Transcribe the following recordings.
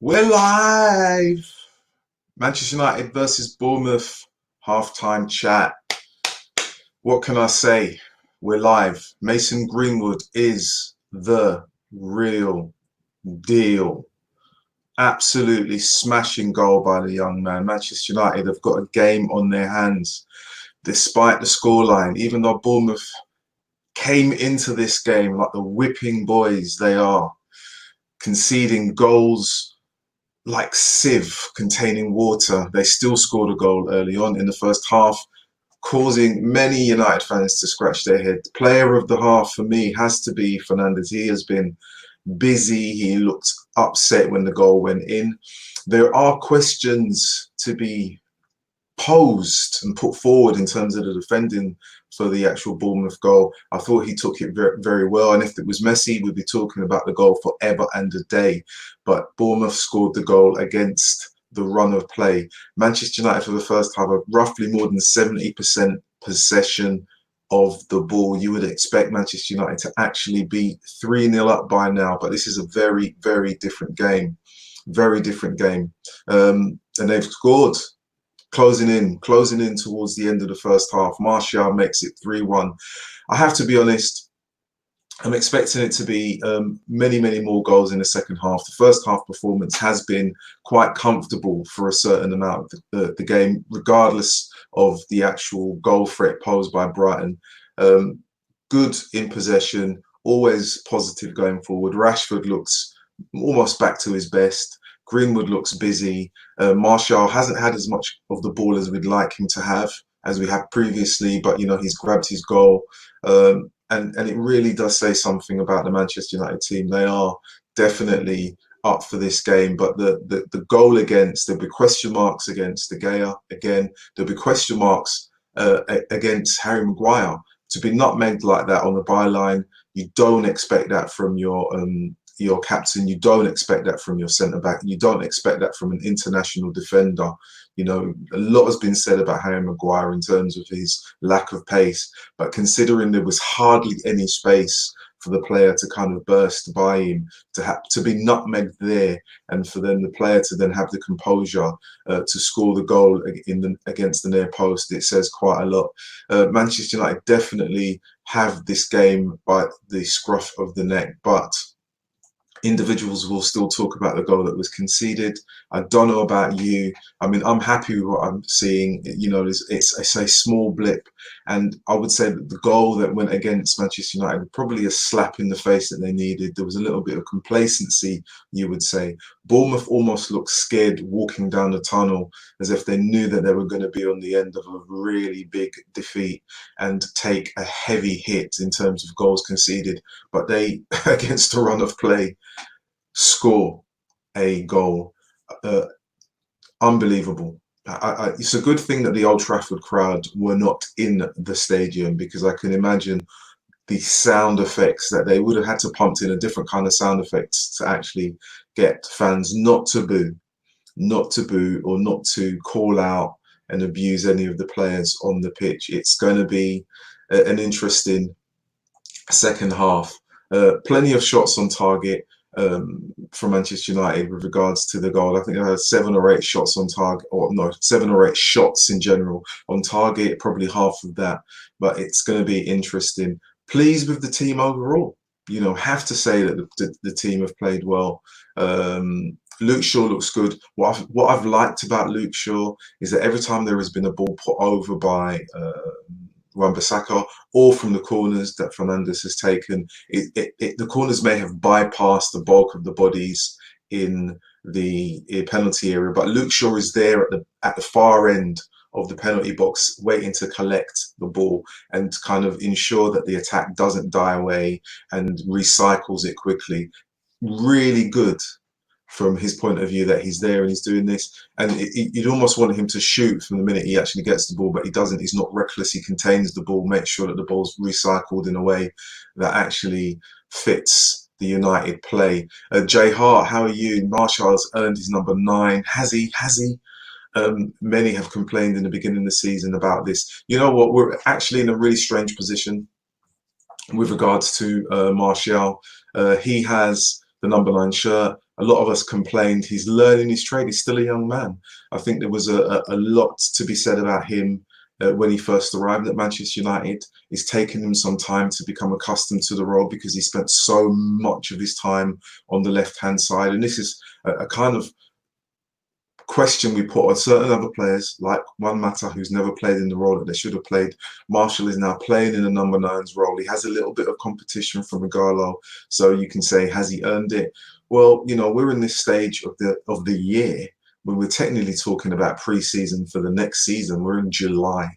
We're live. Manchester United versus Bournemouth halftime chat. What can I say? We're live. Mason Greenwood is the real deal. Absolutely smashing goal by the young man. Manchester United have got a game on their hands despite the scoreline, even though Bournemouth came into this game like the whipping boys they are, conceding goals like sieve containing water. They still scored a goal early on in the first half, causing many United fans to scratch their head. Player of the half for me has to be Fernandes. He has been busy. He looked upset when the goal went in. There are questions to be posed and put forward in terms of the defending for the actual Bournemouth goal. I thought he took it very, very well. And if it was Messi, we'd be talking about the goal forever and a day. But Bournemouth scored the goal against the run of play. Manchester United for the first half have roughly more than 70% possession of the ball. You would expect Manchester United to actually be 3-0 up by now, but this is a very, very different game. Very different game. And they've scored closing in towards the end of the first half. Martial makes it 3-1. I have to be honest, I'm expecting it to be many, many more goals in the second half. The first half performance has been quite comfortable for a certain amount of the game, regardless of the actual goal threat posed by Brighton. Good in possession, always positive going forward. Rashford looks almost back to his best. Greenwood looks busy. Martial hasn't had as much of the ball as we'd like him to have, as we have previously, but he's grabbed his goal. And it really does say something about the Manchester United team. They are definitely up for this game, but the goal against, there'll be question marks against De Gea again. There'll be question marks against Harry Maguire. To be nutmegged like that on the byline, you don't expect that from your captain. You don't expect that from your centre back. You don't expect that from an international defender. A lot has been said about Harry Maguire in terms of his lack of pace, but considering there was hardly any space for the player to kind of burst by him, to be nutmegged there, and for then the player to then have the composure to score the goal against the near post, it says quite a lot. Manchester United definitely have this game by the scruff of the neck, but individuals will still talk about the goal that was conceded. I don't know about you. I mean, I'm happy with what I'm seeing. It's a small blip. And I would say that the goal that went against Manchester United, probably a slap in the face that they needed. There was a little bit of complacency, you would say. Bournemouth almost looked scared walking down the tunnel, as if they knew that they were going to be on the end of a really big defeat and take a heavy hit in terms of goals conceded. But they, against the run of play, score a goal. Unbelievable. It's a good thing that the Old Trafford crowd were not in the stadium, because I can imagine the sound effects that they would have had to pump in, a different kind of sound effects to actually get fans not to boo or not to call out and abuse any of the players on the pitch. It's going to be an interesting second half. Plenty of shots on target from Manchester United with regards to the goal. I think I had 7 or 8 shots on target, or no, 7 or 8 shots in general on target, probably half of that. But it's going to be interesting. Pleased with the team overall. Have to say that the team have played well. Luke Shaw looks good. What I've liked about Luke Shaw is that every time there has been a ball put over by Wan-Bissaka, or from the corners that Fernandes has taken, the corners may have bypassed the bulk of the bodies in the penalty area, but Luke Shaw is there at the far end of the penalty box, waiting to collect the ball and kind of ensure that the attack doesn't die away and recycles it quickly. Really good from his point of view that he's there and he's doing this. And you'd almost want him to shoot from the minute he actually gets the ball, but he doesn't. He's not reckless. He contains the ball, makes sure that the ball's recycled in a way that actually fits the United play. Jay Hart, how are you? Martial's earned his number 9. Has he? Many have complained in the beginning of the season about this. You know what? We're actually in a really strange position with regards to Martial. He has the number 9 shirt. a lot of us complained. He's learning his trade. He's still a young man. I think there was a lot to be said about him when he first arrived at Manchester United. It's taken him some time to become accustomed to the role because he spent so much of his time on the left-hand side. And this is a kind of question we put on certain other players, like Juan Mata, who's never played in the role that they should have played. Martial is now playing in the number nine's role. He has a little bit of competition from Igalo, so you can say, has he earned it? Well, you know, we're in this stage of the year when we're technically talking about pre-season for the next season. We're in July.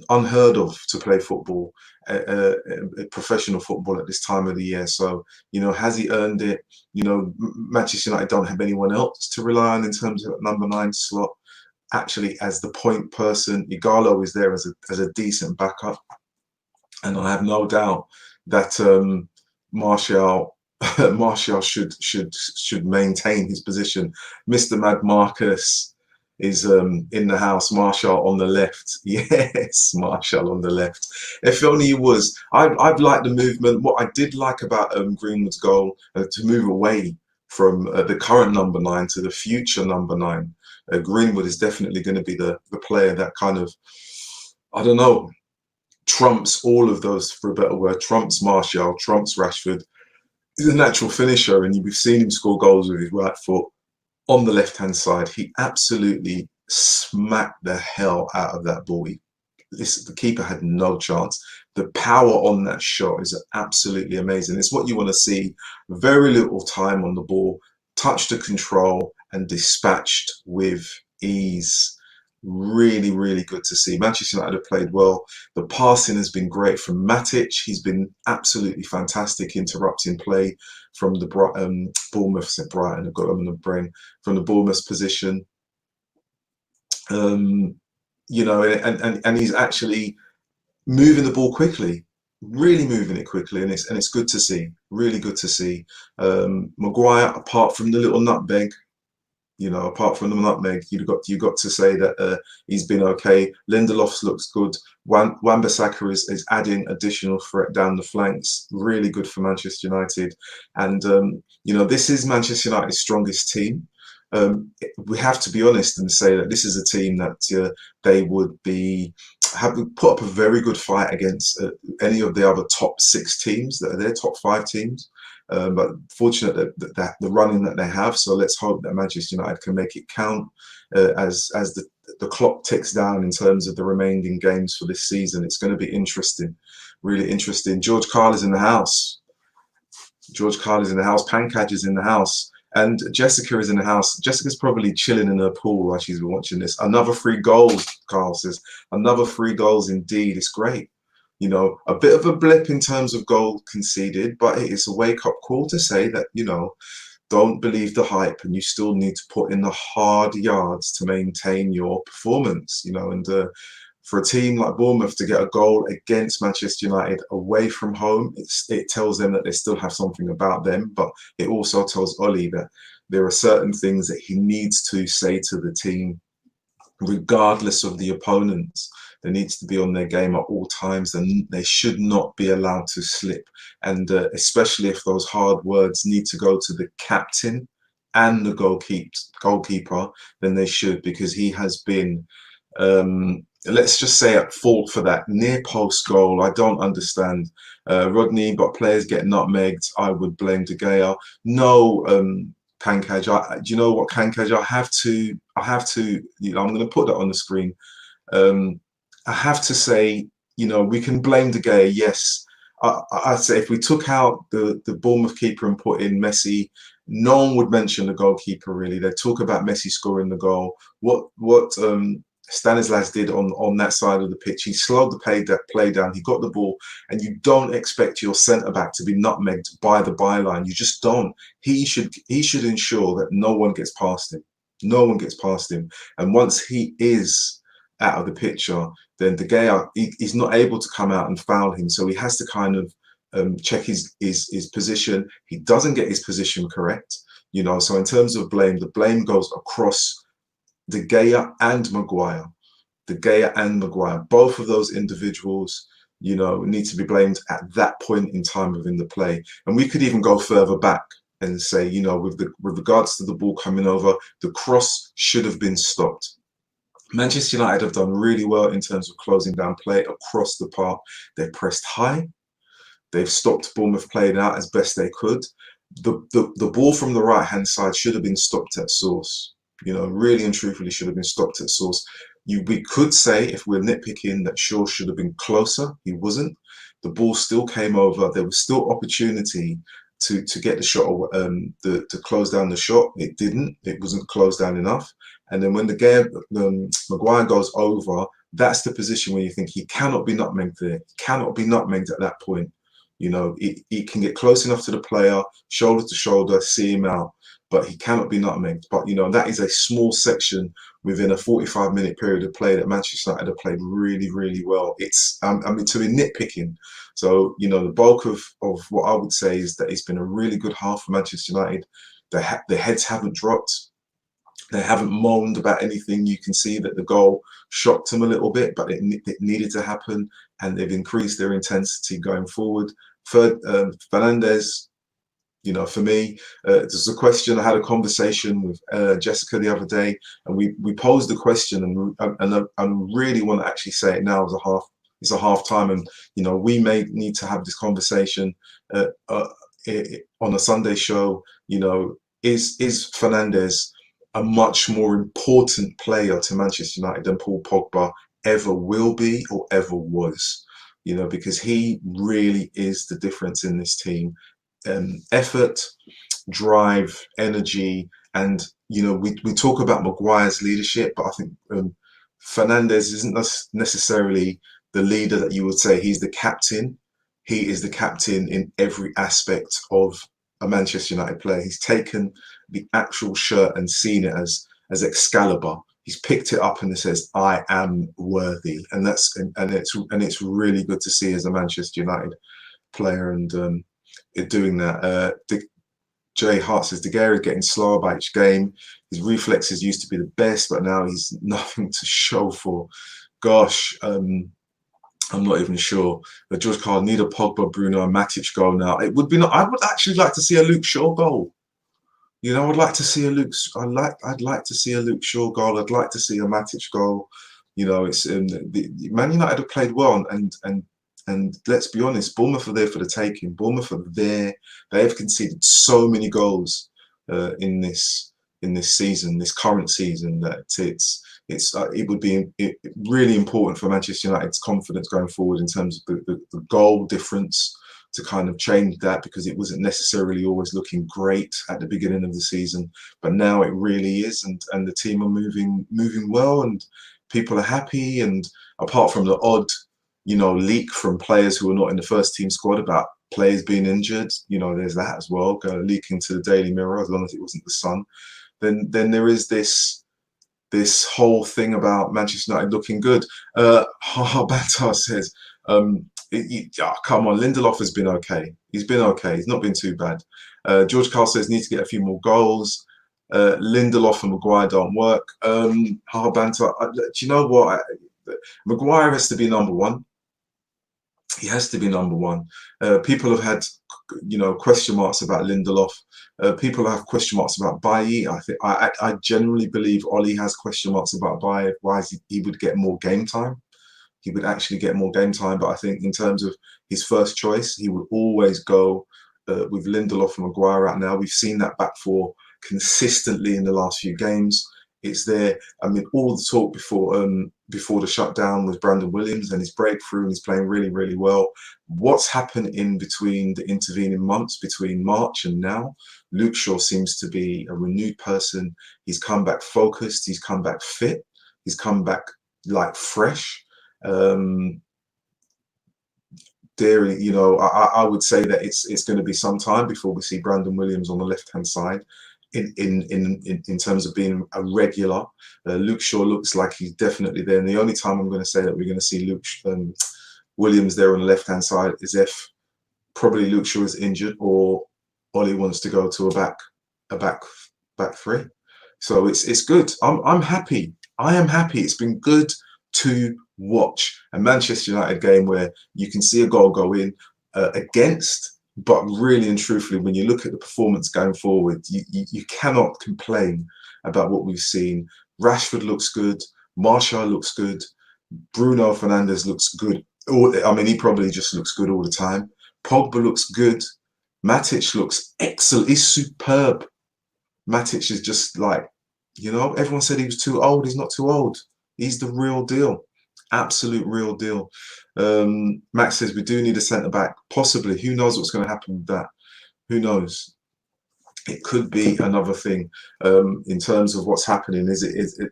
Unheard of to play football, professional football at this time of the year. So, you know, has he earned it? You know, Manchester United don't have anyone else to rely on in terms of number nine slot. Actually, as the point person, Igalo is there as a decent backup, and I have no doubt that Martial Martial should maintain his position. Mr. Mad Marcus is in the house. Martial on the left. Yes, Martial on the left. If only he was. I've liked the movement. What I did like about Greenwood's goal to move away from the current number nine to the future number nine. Greenwood is definitely going to be the player that kind of, I don't know, trumps all of those, for a better word, trumps Martial, trumps Rashford. He's a natural finisher, and we've seen him score goals with his right foot on the left-hand side. He absolutely smacked the hell out of that ball. The keeper had no chance. The power on that shot is absolutely amazing. It's what you want to see. Very little time on the ball, touch to control, and dispatched with ease. Really, really good to see. Manchester United have played well. The passing has been great from Matic. He's been absolutely fantastic, interrupting play from the Bournemouth, said Brighton, I've got them in the brain, from the Bournemouth position. You know, and he's actually moving the ball quickly, really moving it quickly, and it's good to see, really good to see. Maguire, apart from the little nutmeg, you know, apart from the nutmeg, you got to say that he's been okay. Lindelof looks good. Wan-Bissaka is adding additional threat down the flanks. Really good for Manchester United. And you know, this is Manchester United's strongest team. We have to be honest and say that this is a team that they would have put up a very good fight against any of the other top six teams that are there, top five teams. But fortunate that the running that they have. So let's hope that Manchester United can make it count as the clock ticks down in terms of the remaining games for this season. It's going to be interesting, really interesting. George Carl is in the house. George Carl is in the house. Pankaj is in the house. And Jessica is in the house. Jessica's probably chilling in her pool while she's been watching this. Another 3 goals, Carl says. Another 3 goals indeed. It's great. You know, a bit of a blip in terms of goal conceded, but it's a wake-up call to say that, you know, don't believe the hype, and you still need to put in the hard yards to maintain your performance, you know. And for a team like Bournemouth to get a goal against Manchester United away from home, it tells them that they still have something about them, but it also tells Oli that there are certain things that he needs to say to the team, regardless of the opponents. They need to be on their game at all times, and they should not be allowed to slip. And especially if those hard words need to go to the captain and the goalkeeper, then they should, because he has been, let's just say, at fault for that near post goal. I don't understand, Rodney, but players get nutmegged. I would blame De Gea. No, Pankaj, do you know what, Pankaj? I have to, you know, I'm going to put that on the screen. I have to say, you know, we can blame De Gea, yes. I'd say if we took out the Bournemouth keeper and put in Messi, no one would mention the goalkeeper, really. They talk about Messi scoring the goal. What Stanislas did on that side of the pitch, he slowed the play down, he got the ball, and you don't expect your centre-back to be nutmegged by the byline. You just don't. He should ensure that no one gets past him. No one gets past him. And once he is out of the picture, then De Gea, he's not able to come out and foul him. So he has to kind of check his position. He doesn't get his position correct, you know. So in terms of blame, the blame goes across De Gea and Maguire. De Gea and Maguire, both of those individuals, you know, need to be blamed at that point in time within the play. And we could even go further back. and say, with regards to the ball coming over, the cross should have been stopped. Manchester United have done really well in terms of closing down play across the park. They pressed high. They've stopped Bournemouth playing out as best they could. The ball from the right hand side should have been stopped at source. Really and truthfully should have been stopped at source. We could say, if we're nitpicking, that Shaw should have been closer. He wasn't. The ball still came over. There was still opportunity to get the shot, to close down the shot. It didn't. It wasn't closed down enough. And then when the game, Maguire goes over, that's the position where you think he cannot be nutmegged there. He cannot be nutmegged at that point. He can get close enough to the player, shoulder to shoulder, see him out, but he cannot be nutmegged. But, that is a small section within a 45-minute period of play that Manchester United have played really, really well. It's, to be nitpicking. So, the bulk of what I would say is that it's been a really good half for Manchester United. The heads haven't dropped. They haven't moaned about anything. You can see that the goal shocked them a little bit, but it needed to happen, and they've increased their intensity going forward. Fernandes, for me, there's a question. I had a conversation with Jessica the other day, and we posed the question, and I really want to actually say it now as it's a half time, and we may need to have this conversation on a Sunday show. Is Fernandes a much more important player to Manchester United than Paul Pogba ever will be or ever was? Because he really is the difference in this team. Effort, drive, energy, and we talk about Maguire's leadership, but I think Fernandes isn't necessarily the leader that you would say. He's the captain. He is the captain in every aspect of a Manchester United player. He's taken the actual shirt and seen it as Excalibur. He's picked it up and it says, "I am worthy," and it's really good to see as a Manchester United player, and doing that. Jay Hart says De Gea is getting slower by each game. His reflexes used to be the best, but now he's nothing to show for. Gosh, I'm not even sure. George Carl, need a Pogba, Bruno, and Matic goal now. It would be not. I would actually like to see a Luke Shaw goal. I'd like to see a Luke. I'd like to see a Luke Shaw goal. I'd like to see a Matic goal. It's Man United have played well, and let's be honest, Bournemouth are there for the taking. Bournemouth are there. They have conceded so many goals in this season, this current season, that it would be really important for Manchester United's confidence going forward in terms of the goal difference, to kind of change that, because it wasn't necessarily always looking great at the beginning of the season, but now it really is, and the team are moving well, and people are happy. And apart from the odd leak from players who are not in the first team squad about players being injured, there's that as well, leaking to the Daily Mirror, as long as it wasn't the Sun. Then there is this whole thing about Manchester United looking good. Bantar says, come on, Lindelof has been okay. He's been okay. He's not been too bad. George Carl says, need to get a few more goals. Lindelof and Maguire don't work. Bantar, do you know what? Maguire has to be number one. He has to be number one. People have had, question marks about Lindelof. People have question marks about Bailly. I generally believe Ollie has question marks about Bailly. Why he would get more game time? He would actually get more game time. But I think in terms of his first choice, he would always go with Lindelof and Maguire out now. We've seen that back four consistently in the last few games. It's there. I mean, all the talk before the shutdown was Brandon Williams and his breakthrough, and he's playing really, really well. What's happened in between the intervening months, between March and now? Luke Shaw seems to be a renewed person. He's come back focused. He's come back fit. He's come back like fresh. I would say that it's going to be some time before we see Brandon Williams on the left-hand side in terms of being a regular. Luke Shaw looks like he's definitely there, and the only time I'm going to say that we're going to see Luke Williams there on the left-hand side is if probably Luke Shaw is injured or Ollie wants to go to a back three. So it's good. I'm happy. I am happy. It's been good to watch a Manchester United game where you can see a goal go in against But really and truthfully, when you look at the performance going forward, you cannot complain about what we've seen. Rashford looks good. Martial looks good. Bruno Fernandes looks good. I mean, he probably just looks good all the time. Pogba looks good. Matic looks excellent. He's superb. Matic is just like, everyone said he was too old. He's not too old. He's the real deal. Absolute real deal. Max says we do need a centre back. Possibly. Who knows what's going to happen with that? Who knows? It could be another thing in terms of what's happening. Is it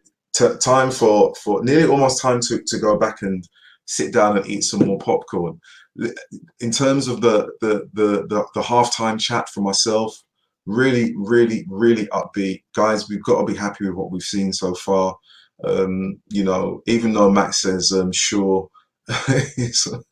time for nearly almost time to go back and sit down and eat some more popcorn? In terms of the halftime chat for myself, really, really, really upbeat. Guys, we've got to be happy with what we've seen so far. Even though Max says, sure, so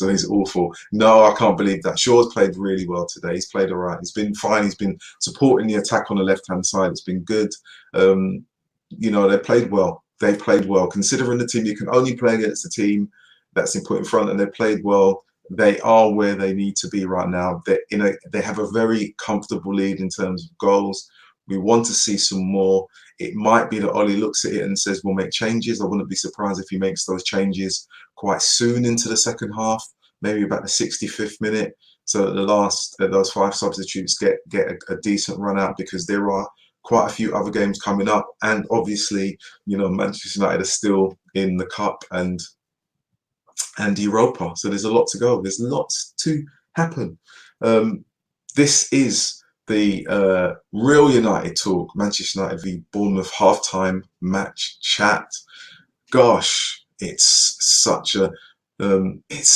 he's awful. No, I can't believe that. Shaw's played really well today. He's played all right. He's been fine. He's been supporting the attack on the left-hand side. It's been good. They played well. They played well. Considering the team, you can only play against the team that's been put in front, and they played well. They are where they need to be right now. They have a very comfortable lead in terms of goals. We want to see some more. It might be that Ollie looks at it and says, we'll make changes. I wouldn't be surprised if he makes those changes quite soon into the second half, maybe about the 65th minute. So that those 5 substitutes get a decent run out, because there are quite a few other games coming up. And obviously, Manchester United are still in the Cup and Europa. So there's a lot to go. There's lots to happen. This is the Real United talk, Manchester United v Bournemouth halftime match chat. Gosh, it's such a it's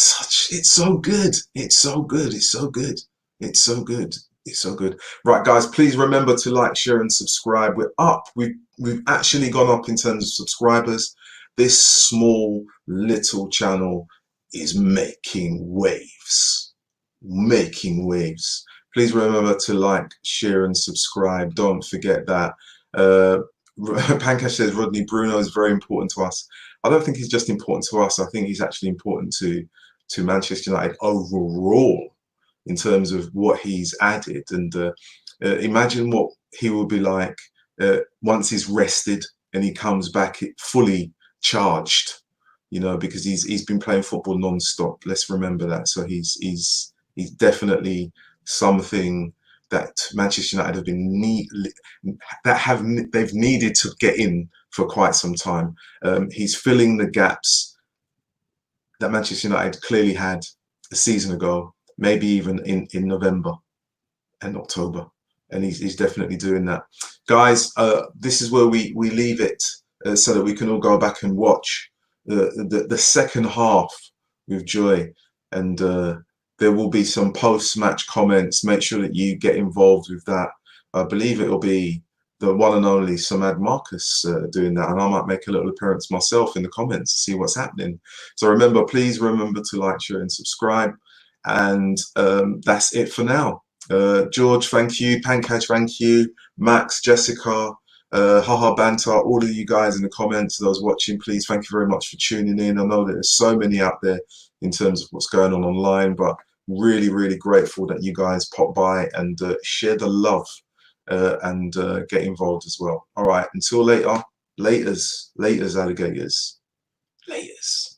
so good. It's so good. It's so good. It's so good. It's so good. Right, guys, please remember to like, share, and subscribe. We're up. We've actually gone up in terms of subscribers. This small little channel is making waves. Making waves. Please remember to like, share, and subscribe. Don't forget that. Pancash says Rodney Bruno is very important to us. I don't think he's just important to us. I think he's actually important to Manchester United overall in terms of what he's added. And imagine what he will be like once he's rested and he comes back fully charged. Because he's been playing football non-stop. Let's remember that. So he's definitely something that Manchester United have been they've needed to get in for quite some time. He's filling the gaps that Manchester United clearly had a season ago, maybe even in November and October, and he's definitely doing that. Guys, this is where we leave it so that we can all go back and watch the second half with joy, and there will be some post-match comments. Make sure that you get involved with that. I believe it will be the one and only Samad Marcus doing that, and I might make a little appearance myself in the comments to see what's happening. So please remember to like, share, and subscribe. And that's it for now. George, thank you. Pankaj, thank you. Max, Jessica, Haha Banter, all of you guys in the comments, those watching, please, thank you very much for tuning in. I know that there's so many out there in terms of what's going on online, but really, really grateful that you guys pop by and share the love and get involved as well. All right, until later, laters, alligators, laters.